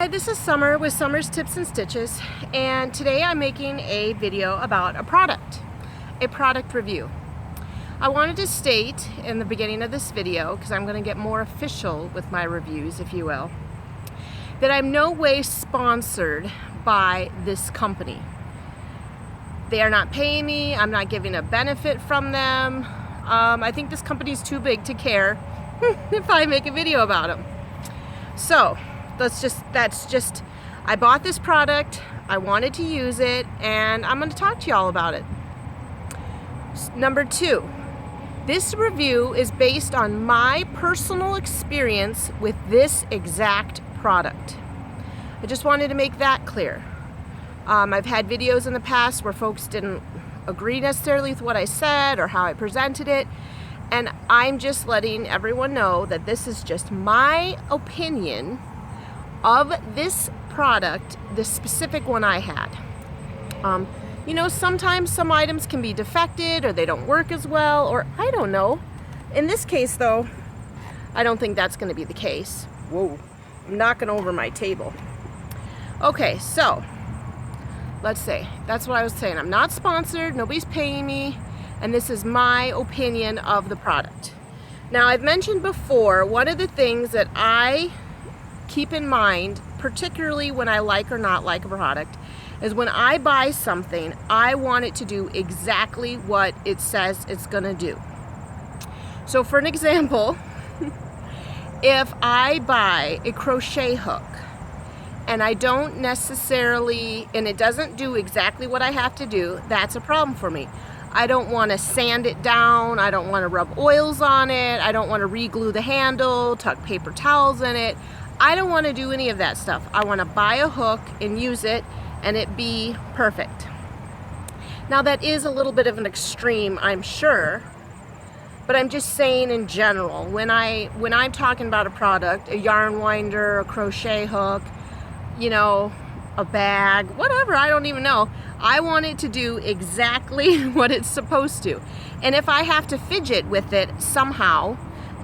Hi, this is Summer with Summer's Tips and Stitches, and today I'm making a video about a product review. I wanted to state in the beginning of this video, because I'm going to get more official with my reviews, if you will, that I'm no way sponsored by this company. They are not paying me, I'm not getting a benefit from them. I think this company is too big to care if I make a video about them. So, I bought this product, I wanted to use it, and I'm going to talk to y'all about it. Number 2, this review is based on my personal experience with this exact product. I just wanted to make that clear. I've had videos in the past where folks didn't agree necessarily with what I said or how I presented it, and I'm just letting everyone know that this is just my opinion of this product, the specific one I had. You know, sometimes some items can be defected or they don't work as well, or I don't know. In this case though, I don't think that's going to be the case. Whoa, I'm knocking over my table. Okay, so let's say, that's what I was saying. I'm not sponsored, nobody's paying me, and this is my opinion of the product. Now, I've mentioned before, one of the things that I keep in mind, particularly when I like or not like a product, is when I buy something, I want it to do exactly what it says it's gonna do. So for an example, if I buy a crochet hook and I don't necessarily, and it doesn't do exactly what I have to do, that's a problem for me. I don't want to sand it down, I don't want to rub oils on it, I don't want to re-glue the handle, tuck paper towels in it. I don't want to do any of that stuff. I want to buy a hook and use it and it be perfect. Now that is a little bit of an extreme, I'm sure, but I'm just saying in general, when I'm talking about a product, a yarn winder, a crochet hook, you know, a bag, whatever, I don't even know, I want it to do exactly what it's supposed to. And if I have to fidget with it somehow,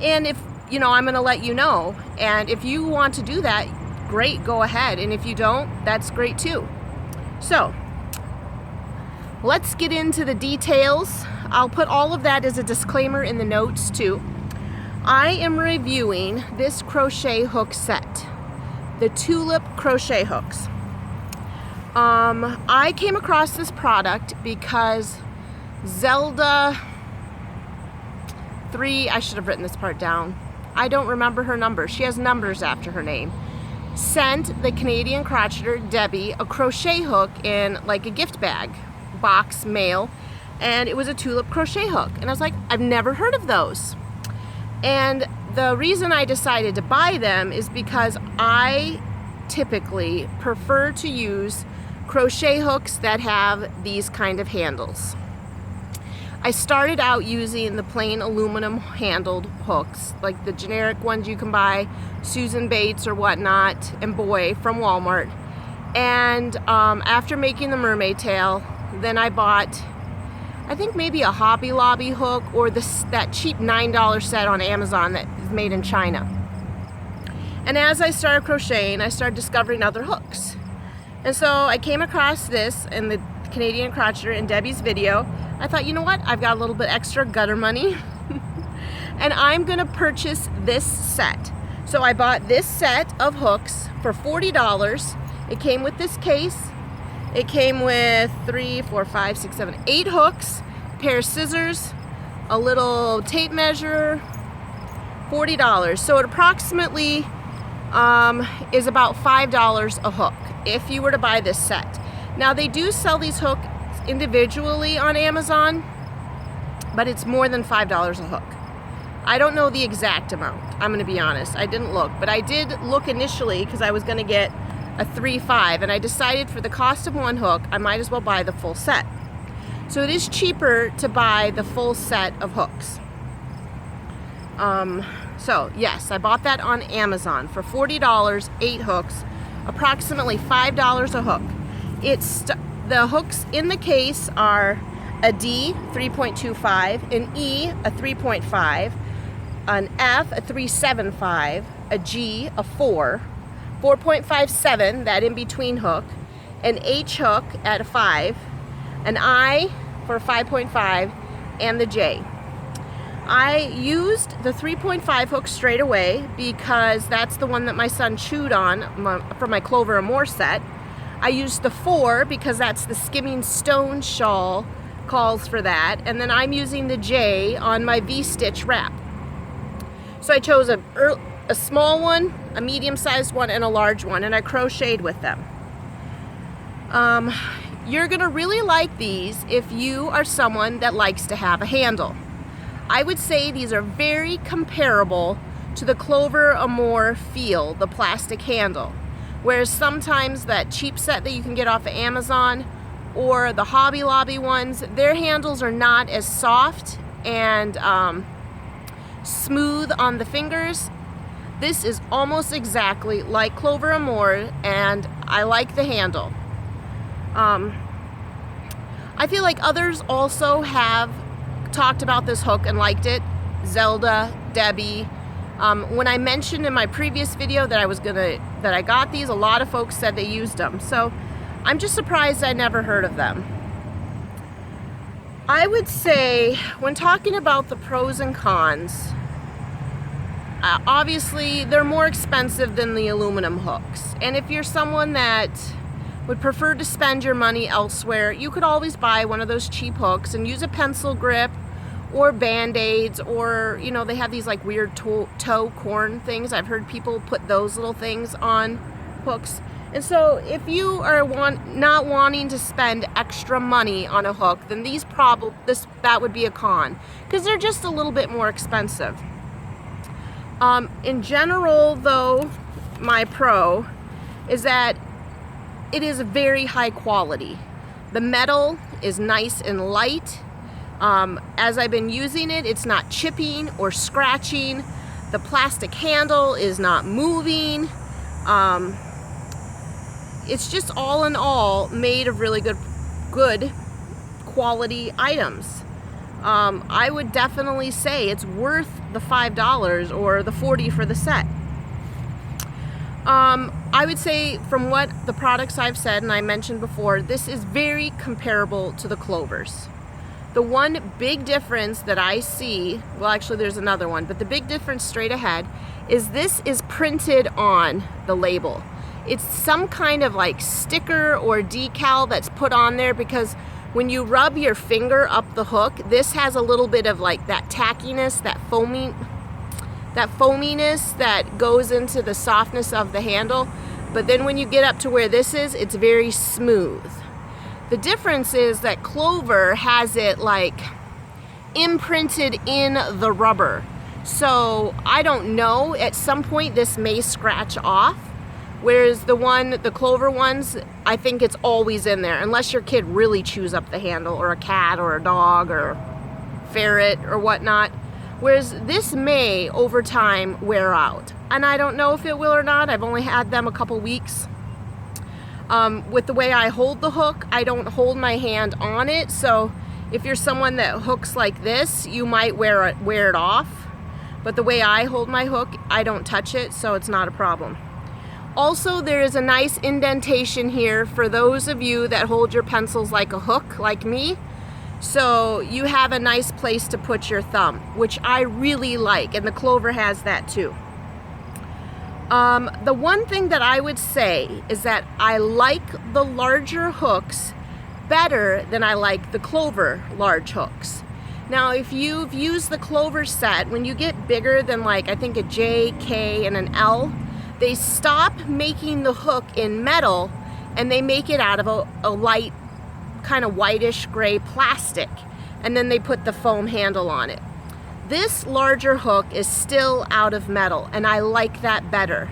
and if you know, I'm going to let you know, and if you want to do that, great, go ahead, and if you don't, that's great too. So let's get into the details. I'll put all of that as a disclaimer in the notes too. I am reviewing this crochet hook set, the Tulip Crochet hooks. I came across this product because Zelda 3, I should have written this part down, I don't remember her number, she has numbers after her name, sent the Canadian crocheter Debbie a crochet hook in like a gift bag, box, mail, and it was a Tulip crochet hook. And I was like, I've never heard of those. And the reason I decided to buy them is because I typically prefer to use crochet hooks that have these kind of handles. I started out using the plain aluminum handled hooks, like the generic ones you can buy, Susan Bates or whatnot, and Boy from Walmart. And after making the mermaid tail, then I bought, I think maybe a Hobby Lobby hook or that cheap $9 set on Amazon that is made in China. And as I started crocheting, I started discovering other hooks. And so I came across this in the Canadian crocheter in Debbie's video. I thought, you know what, I've got a little bit extra gutter money and I'm gonna purchase this set. So I bought this set of hooks for $40. It came with this case. It came with 8 hooks, a pair of scissors, a little tape measure, $40. So it approximately is about $5 a hook if you were to buy this set. Now they do sell these hooks individually on Amazon, but it's more than $5 a hook. I don't know the exact amount, I'm going to be honest. I didn't look, but I did look initially because I was going to get a 3-5, and I decided for the cost of one hook, I might as well buy the full set. So it is cheaper to buy the full set of hooks. So yes, I bought that on Amazon for $40, 8 hooks, approximately $5 a hook. The hooks in the case are a D, 3.25, an E, a 3.5, an F, a 3.75, a G, a 4, 4.57, that in between hook, an H hook at a 5, an I for 5.5, and the J. I used the 3.5 hook straight away because that's the one that my son chewed on for my Clover Amour set. I used the 4 because that's the Skimming Stone shawl calls for that, and then I'm using the J on my V-stitch wrap. So I chose a small one, a medium-sized one, and a large one, and I crocheted with them. You're gonna really like these if you are someone that likes to have a handle. I would say these are very comparable to the Clover Amour feel, the plastic handle. Whereas sometimes that cheap set that you can get off of Amazon or the Hobby Lobby ones, their handles are not as soft and smooth on the fingers. This is almost exactly like Clover Amour, and I like the handle. I feel like others also have talked about this hook and liked it. Zelda, Debbie. When I mentioned in my previous video that I got these, a lot of folks said they used them. So I'm just surprised I never heard of them. I would say when talking about the pros and cons, obviously they're more expensive than the aluminum hooks. And if you're someone that would prefer to spend your money elsewhere, you could always buy one of those cheap hooks and use a pencil grip or Band-Aids, or you know, they have these like weird toe corn things. I've heard people put those little things on hooks. And so if you are not wanting to spend extra money on a hook, then that would be a con, because they're just a little bit more expensive. In general though, my pro is that it is very high quality. The metal is nice and light. As I've been using it, it's not chipping or scratching. The plastic handle is not moving. It's just all in all made of really good quality items. I would definitely say it's worth the $5 or the $40 for the set. I would say from what the products I've said and I mentioned before, this is very comparable to the Clovers. The one big difference that I see, well actually there's another one, but the big difference straight ahead is this is printed on the label. It's some kind of like sticker or decal that's put on there, because when you rub your finger up the hook, this has a little bit of like that tackiness, that foaminess that goes into the softness of the handle. But then when you get up to where this is, it's very smooth. The difference is that Clover has it like imprinted in the rubber. So I don't know, at some point this may scratch off. Whereas the Clover ones, I think it's always in there, unless your kid really chews up the handle, or a cat or a dog or ferret or whatnot. Whereas this may, over time, wear out. And I don't know if it will or not. I've only had them a couple weeks. With the way I hold the hook, I don't hold my hand on it. So if you're someone that hooks like this, you might wear it off. But the way I hold my hook, I don't touch it, so it's not a problem. Also, there is a nice indentation here for those of you that hold your pencils like a hook, like me. So you have a nice place to put your thumb, which I really like, and the Clover has that too. The one thing that I would say is that I like the larger hooks better than I like the Clover large hooks. Now, if you've used the Clover set, when you get bigger than like, I think a J, K, and an L, they stop making the hook in metal and they make it out of a light, kind of whitish gray plastic, and then they put the foam handle on it. This larger hook is still out of metal, and I like that better.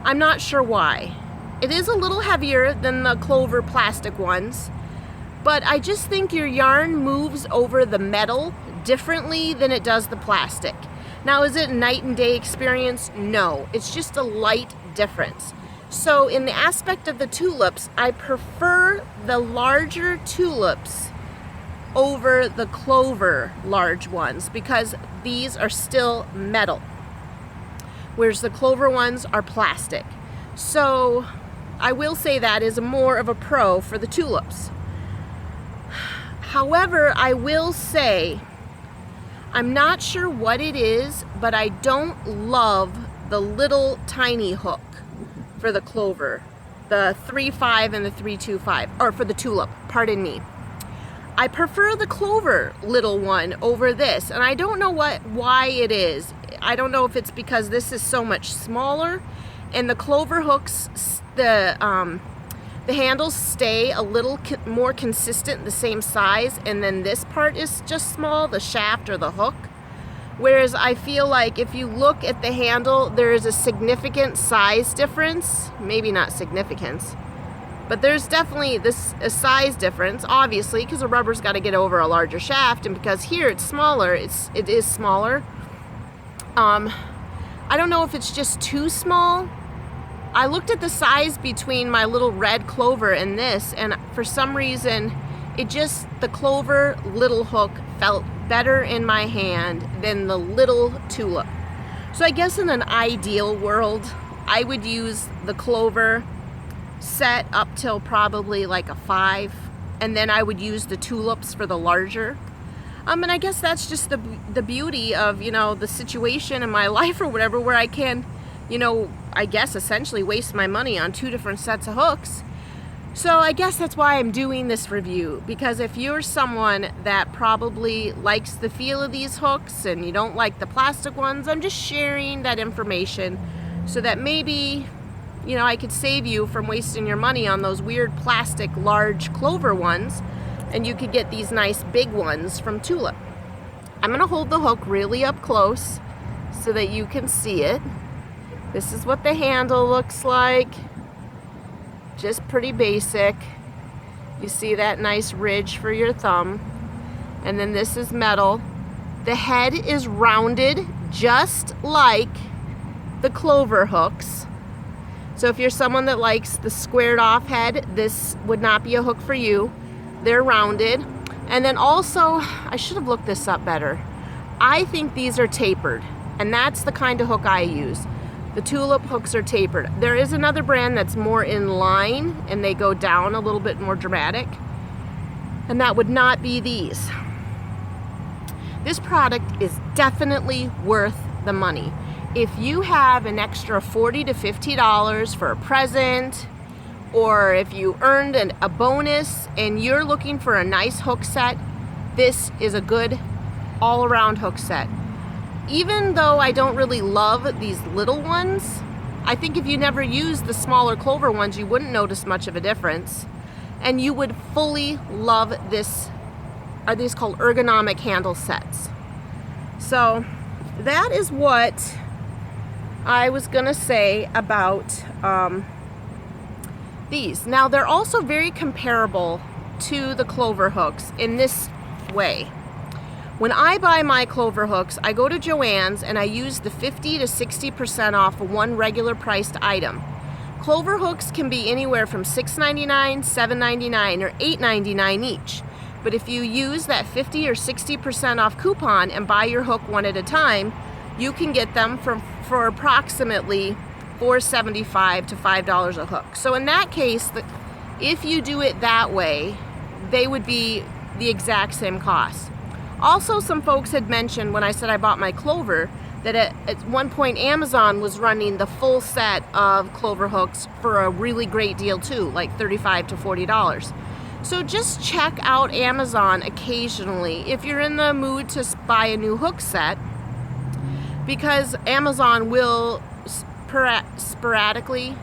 I'm not sure why. It is a little heavier than the Clover plastic ones, but I just think your yarn moves over the metal differently than it does the plastic. Now, is it a night and day experience? No, it's just a light difference. So in the aspect of the tulips, I prefer the larger tulips over the Clover large ones, because these are still metal, whereas the Clover ones are plastic. So I will say that is more of a pro for the tulips. However, I will say, I'm not sure what it is, but I don't love the little tiny hook for the clover. The 3-5 and the 3-2-5, or for the tulip, pardon me. I prefer the clover little one over this, and I don't know why it is. I don't know if it's because this is so much smaller, and the clover hooks, the handles stay a little more consistent, the same size, and then this part is just small, the shaft or the hook. Whereas I feel like if you look at the handle, there is a significant size difference. Maybe not significance, but there's definitely a size difference, obviously, because the rubber's got to get over a larger shaft, and because here it's smaller, it is smaller. I don't know if it's just too small. I looked at the size between my little red clover and this, and for some reason, the clover little hook felt better in my hand than the little tulip. So I guess in an ideal world, I would use the clover set up till probably like a 5, and then I would use the tulips for the larger. And I guess that's just the beauty of, the situation in my life or whatever, where I can, I guess essentially waste my money on 2 different sets of hooks. So I guess that's why I'm doing this review, because if you're someone that probably likes the feel of these hooks and you don't like the plastic ones, I'm just sharing that information so that maybe, I could save you from wasting your money on those weird plastic large clover ones, and you could get these nice big ones from Tulip. I'm going to hold the hook really up close so that you can see it. This is what the handle looks like. Just pretty basic. You see that nice ridge for your thumb. And then this is metal. The head is rounded just like the clover hooks. So if you're someone that likes the squared off head, this would not be a hook for you. They're rounded. And then also, I should have looked this up better. I think these are tapered, and that's the kind of hook I use. The tulip hooks are tapered. There is another brand that's more in line and they go down a little bit more dramatic, and that would not be these. This product is definitely worth the money. If you have an extra $40 to $50 for a present, or if you earned a bonus and you're looking for a nice hook set, this is a good all-around hook set. Even though I don't really love these little ones, I think if you never used the smaller clover ones, you wouldn't notice much of a difference. And you would fully love this. Are these called ergonomic handle sets? So that is what I was gonna say about these. Now they're also very comparable to the clover hooks in this way. When I buy my clover hooks, I go to Joann's and I use the 50 to 60% off of one regular priced item. Clover hooks can be anywhere from $6.99, $7.99, or $8.99 each. But if you use that 50 or 60% off coupon and buy your hook one at a time, you can get them for approximately $4.75 to $5 a hook. So in that case, if you do it that way, they would be the exact same cost. Also, some folks had mentioned when I said I bought my clover that at one point Amazon was running the full set of clover hooks for a really great deal too, like $35 to $40. So just check out Amazon occasionally if you're in the mood to buy a new hook set, because Amazon will periodically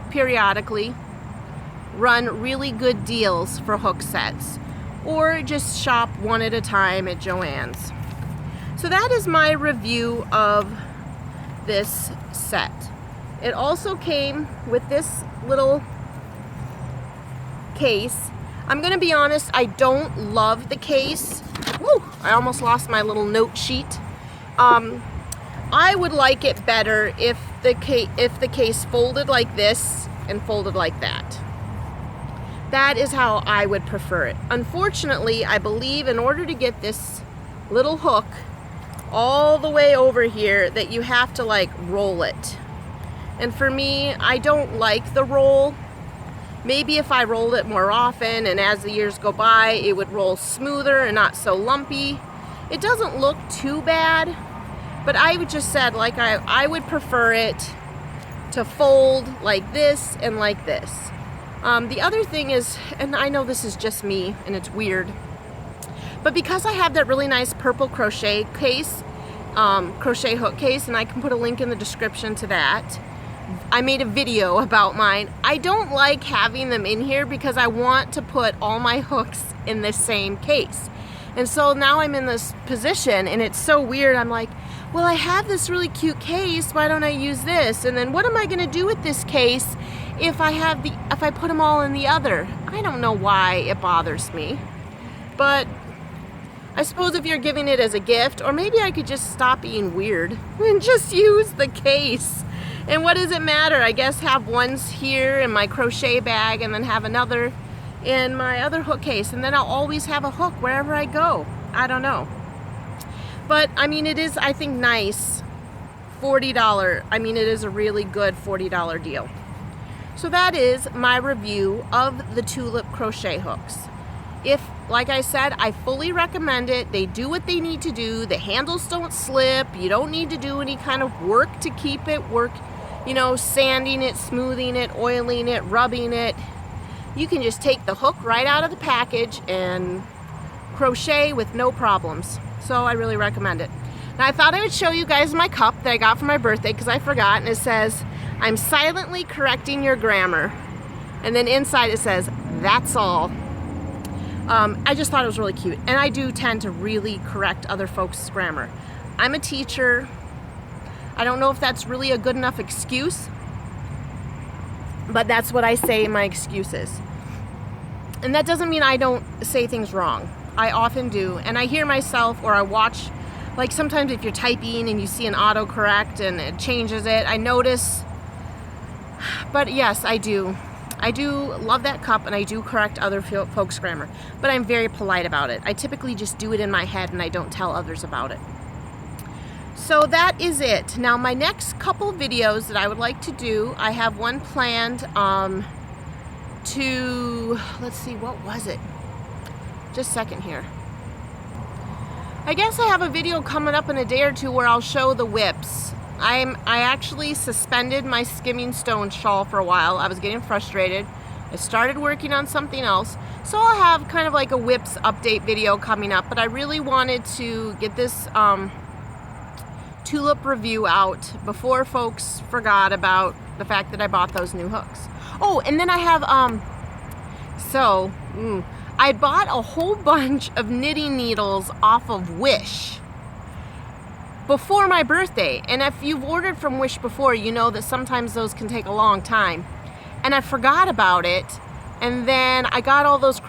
run really good deals for hook sets. Or just shop one at a time at Joann's. So that is my review of this set. It also came with this little case. I'm gonna be honest, I don't love the case. Woo! I almost lost my little note sheet. I would like it better if the case folded like this and folded like that. That is how I would prefer it. Unfortunately, I believe in order to get this little hook all the way over here that you have to like roll it. And for me, I don't like the roll. Maybe if I rolled it more often and as the years go by, it would roll smoother and not so lumpy. It doesn't look too bad, but I would just said, like, I would prefer it to fold like this and like this. The other thing is, and I know this is just me and it's weird, but because I have that really nice purple crochet case, crochet hook case, and I can put a link in the description to that. I made a video about mine. I don't like having them in here because I want to put all my hooks in the same case. And so now I'm in this position and it's so weird. I'm like, well, I have this really cute case. Why don't I use this? And then what am I going to do with this case if I put them all in the other? I don't know why it bothers me. But I suppose if you're giving it as a gift, or maybe I could just stop being weird and just use the case. And what does it matter? I guess have ones here in my crochet bag and then have another in my other hook case, and then I'll always have a hook wherever I go. I don't know. But I mean, it is, I think, nice. $40. I mean, it is a really good $40 deal. So that is my review of the Tulip crochet hooks. If, like I said, I fully recommend it. They do what they need to do. The handles don't slip. You don't need to do any kind of work to keep it sanding it, smoothing it, oiling it, rubbing it. You can just take the hook right out of the package and crochet with no problems. So I really recommend it. Now I thought I would show you guys my cup that I got for my birthday because I forgot, and it says, "I'm silently correcting your grammar." And then inside it says, "That's all." I just thought it was really cute. And I do tend to really correct other folks' grammar. I'm a teacher. I don't know if that's really a good enough excuse, but that's what I say in my excuses. And that doesn't mean I don't say things wrong. I often do. And I hear myself, or I watch, like sometimes if you're typing and you see an autocorrect and it changes it, I notice. But yes, I do. I do love that cup, and I do correct other folks' grammar. But I'm very polite about it. I typically just do it in my head and I don't tell others about it. So that is it. Now my next couple videos that I would like to do, I have one planned let's see, what was it? Just a second here. I guess I have a video coming up in a day or two where I'll show the whips. I actually suspended my skimming stone shawl for a while. I was getting frustrated. I started working on something else. So I'll have kind of like a whips update video coming up, but I really wanted to get this Tulip review out before folks forgot about the fact that I bought those new hooks. Oh, and then I have, I bought a whole bunch of knitting needles off of Wish before my birthday. And if you've ordered from Wish before, you know that sometimes those can take a long time. And I forgot about it. And then I got all those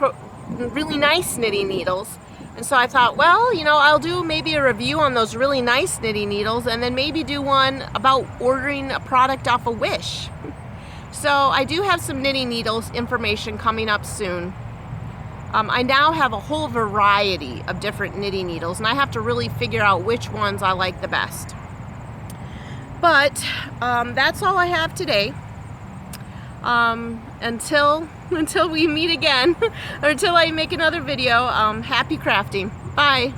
really nice knitting needles. And so I thought, well, I'll do maybe a review on those really nice knitting needles and then maybe do one about ordering a product off of Wish. So I do have some knitting needles information coming up soon. I now have a whole variety of different knitting needles, and I have to really figure out which ones I like the best. But that's all I have today. Until we meet again, or until I make another video, happy crafting. Bye.